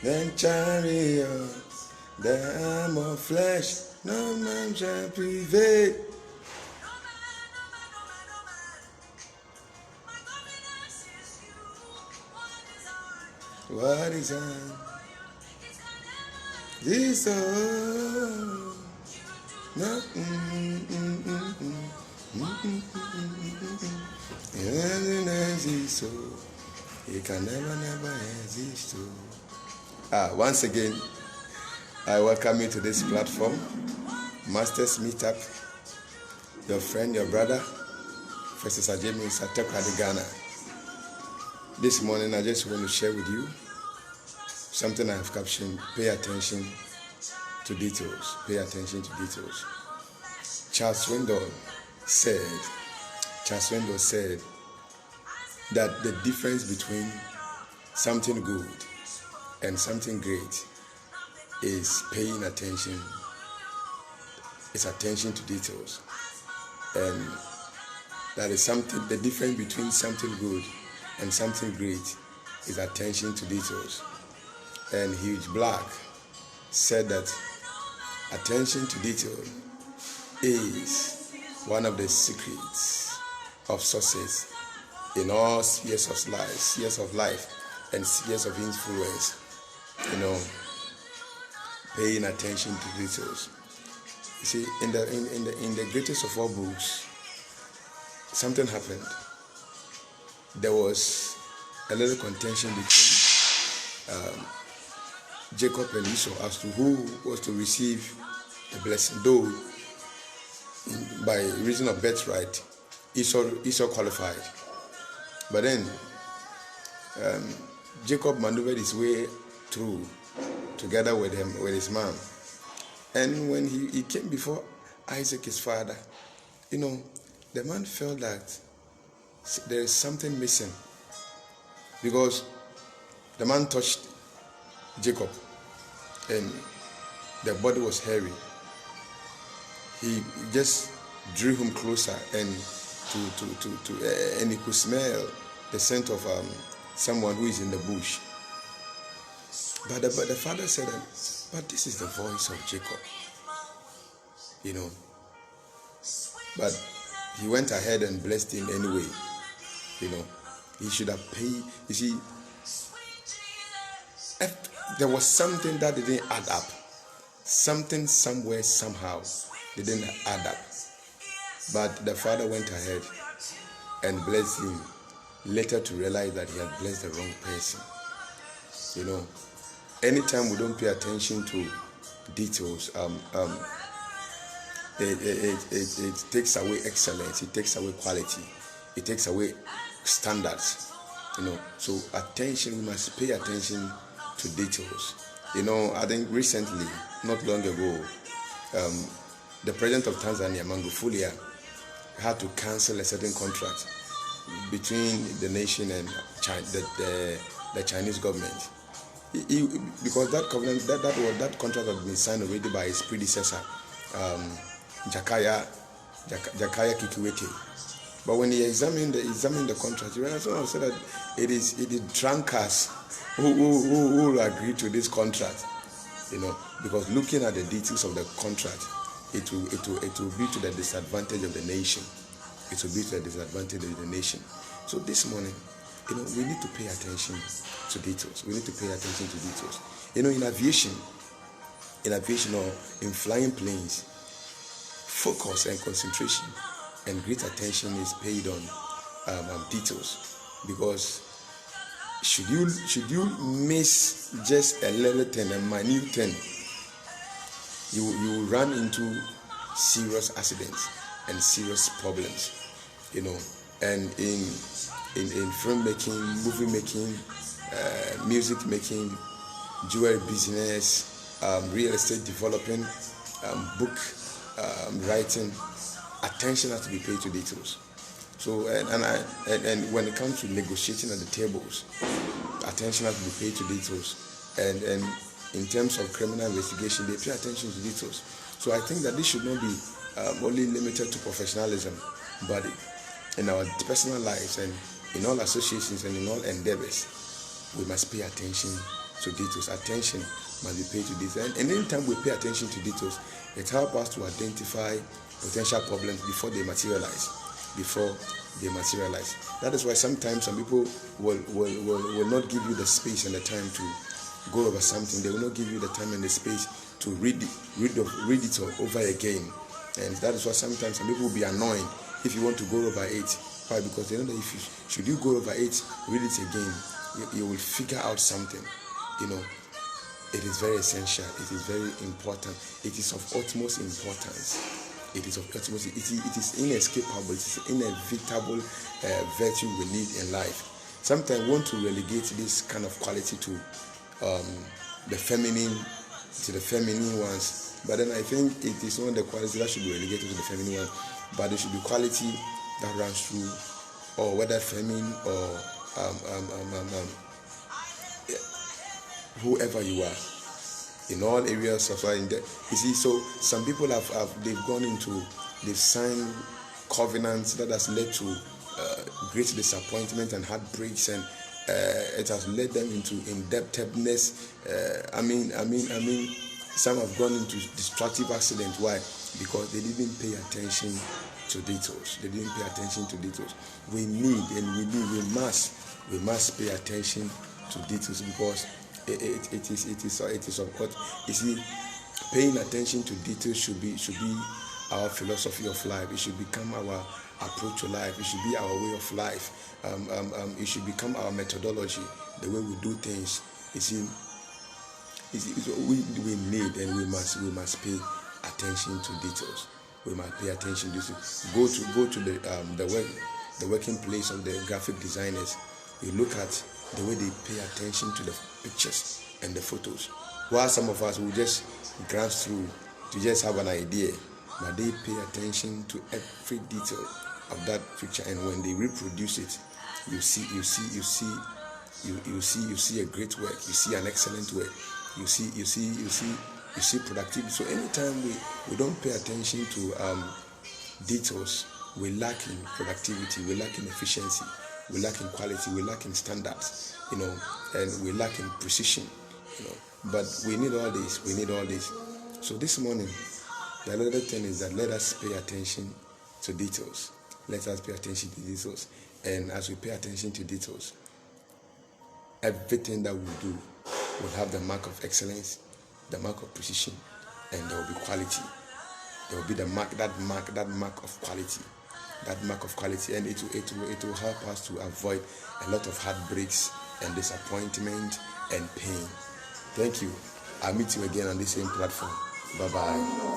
Then chariot, the arm of flesh, no man shall prevail. What is on this soul? No, so it can never exist. Once again, I welcome you to this platform, Masters Meetup. Your friend, your brother, Professor Adjei-Mensah, Ghana. This morning, I just want to share with you something I have captioned: pay attention to details. Pay attention to details. Charles Swindoll said that the difference between something good and something great is paying attention. It's attention to details. And that is something, the difference between something good and something great is attention to details. And Huge Black said that attention to detail is one of the secrets of success in all spheres of life and spheres of influence. Paying attention to details. You see, in the greatest of all books, something happened. There was a little contention between Jacob and Esau as to who was to receive the blessing. Though, by reason of birthright, Esau qualified. But then Jacob maneuvered his way through together with his mom. And when he came before Isaac, his father, the man felt that there is something missing, because the man touched Jacob and the body was hairy. He just drew him closer and and he could smell the scent of someone who is in the bush. But the father said, but this is the voice of Jacob, But he went ahead and blessed him anyway. He should have paid. You see, if there was something that didn't add up. Something somewhere, somehow, didn't add up. But the father went ahead and blessed him, later to realize that he had blessed the wrong person. Anytime we don't pay attention to details, it takes away excellence, it takes away quality, it takes away standards. So attention, we must pay attention to details. I think recently, not long ago, the president of Tanzania, Magufuli, had to cancel a certain contract between the nation and the Chinese government. Because that covenant, that contract had been signed already by his predecessor, Jakaya Kikwete. But when he examined the contract, he said that it is drunkards who will agree to this contract, because looking at the details of the contract, it will be to the disadvantage of the nation. It will be to the disadvantage of the nation. So this morning, we need to pay attention to details. We need to pay attention to details. In aviation or in flying planes, focus and concentration and great attention is paid on details, because should you miss just a little thing, a minute thing, you will run into serious accidents and serious problems. And in film making, movie making, music making, jewelry business, real estate developing, book writing, attention has to be paid to details. So and when it comes to negotiating at the tables, attention has to be paid to details. And in terms of criminal investigation, they pay attention to details. So I think that this should not be only limited to professionalism, but in our personal lives and In all associations and in all endeavors, we must pay attention to details. Attention must be paid to details. And anytime we pay attention to details, it helps us to identify potential problems before they materialize. That is why sometimes some people will not give you the space and the time to go over something. They will not give you the time and the space to read it over again. And that is why sometimes some people will be annoyed if you want to go over it. Why? Because they know that should you go over it, read it again, you will figure out something. It is very essential. It is very important. It is of utmost importance. It is inescapable. It is inevitable virtue we need in life. Sometimes we want to relegate this kind of quality to the feminine ones. But then I think it is not the quality that should be relegated to the feminine one, but it should be quality that runs through, or whether feminine or whoever you are, in all areas of life. You see, so some people they've signed covenants that has led to great disappointment and heartbreaks, and it has led them into indebtedness. Some have gone into destructive accident. Why? Because they didn't pay attention to details. We must pay attention to details, because it is of what you see. Paying attention to details should be our philosophy of life. It should become our approach to life. It should be our way of life. It should become our methodology, the way we do things. You see, we need and we must pay attention to details. We must pay attention to details. Go to the working place of the graphic designers. You look at the way they pay attention to the pictures and the photos. While some of us will just glance through to just have an idea, but they pay attention to every detail of that picture, and when they reproduce it, you see a great work. You see an excellent work. You see productivity. So anytime we don't pay attention to details, we lack in productivity, we lack in efficiency, we lack in quality, we lack in standards, and we lack in precision, But we need all this. So this morning, the other thing is that let us pay attention to details. Let us pay attention to details. And as we pay attention to details, everything that we do will have the mark of excellence, the mark of precision, and there will be quality. There will be that mark of quality. That mark of quality, and it will help us to avoid a lot of heartbreaks and disappointment and pain. Thank you. I'll meet you again on the same platform. Bye-bye.